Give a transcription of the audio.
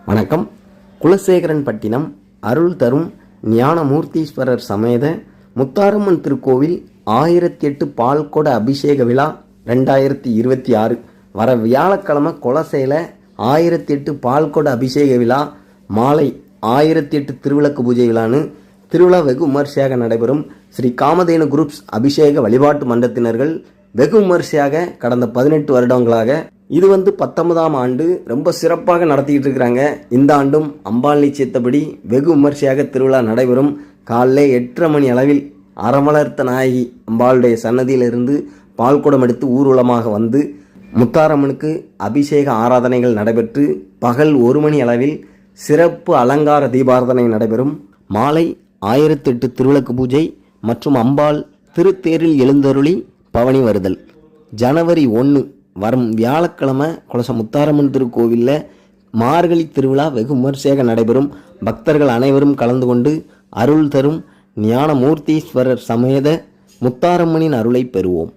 வணக்கம். குலசேகரன்பட்டினம் அருள் தரும் ஞானமூர்த்தீஸ்வரர் சமேத முத்தாரம்மன் திருக்கோவில் 1008 பால்குட அபிஷேக விழா 2026 வர வியாழக்கிழமை குலசேல 1008 பால்குட அபிஷேக விழா மாலை 1008 திருவிளக்கு பூஜை விழான்னு திருவிழா வெகு விமர்சையாக நடைபெறும். ஸ்ரீ காமதேனு குரூப்ஸ் அபிஷேக வழிபாட்டு மன்றத்தினர்கள் வெகு விமர்சையாக கடந்த 18 வருடங்களாக இது 19ஆம் ஆண்டு ரொம்ப சிறப்பாக நடத்திக்கிட்டு இருக்கிறாங்க. இந்த ஆண்டும் அம்பாள் நிச்சயத்தபடி வெகு விமர்சையாக திருவிழா நடைபெறும். காலைல 8:30 மணி அளவில் அறமலர்த்த நாயகி அம்பாளுடைய சன்னதியிலிருந்து பால்குடம் எடுத்து ஊர்வலமாக வந்து முத்தாரம்மனுக்கு அபிஷேக ஆராதனைகள் நடைபெற்று பகல் 1 மணி அளவில் சிறப்பு அலங்கார தீபாராதனை நடைபெறும். மாலை 1008 திருவிளக்கு பூஜை மற்றும் அம்பாள் திருத்தேரில் எழுந்தருளி பவனி வருதல். ஜனவரி 1 வரும் வியாழக்கிழமை குலச முத்தாரம்மன் திருக்கோவிலில் மார்கழி திருவிழா வெகு விமர்சையாக நடைபெறும். பக்தர்கள் அனைவரும் கலந்து கொண்டு அருள் தரும் ஞானமூர்த்தீஸ்வரர் சமேத முத்தாரம்மனின் அருளை பெறுவோம்.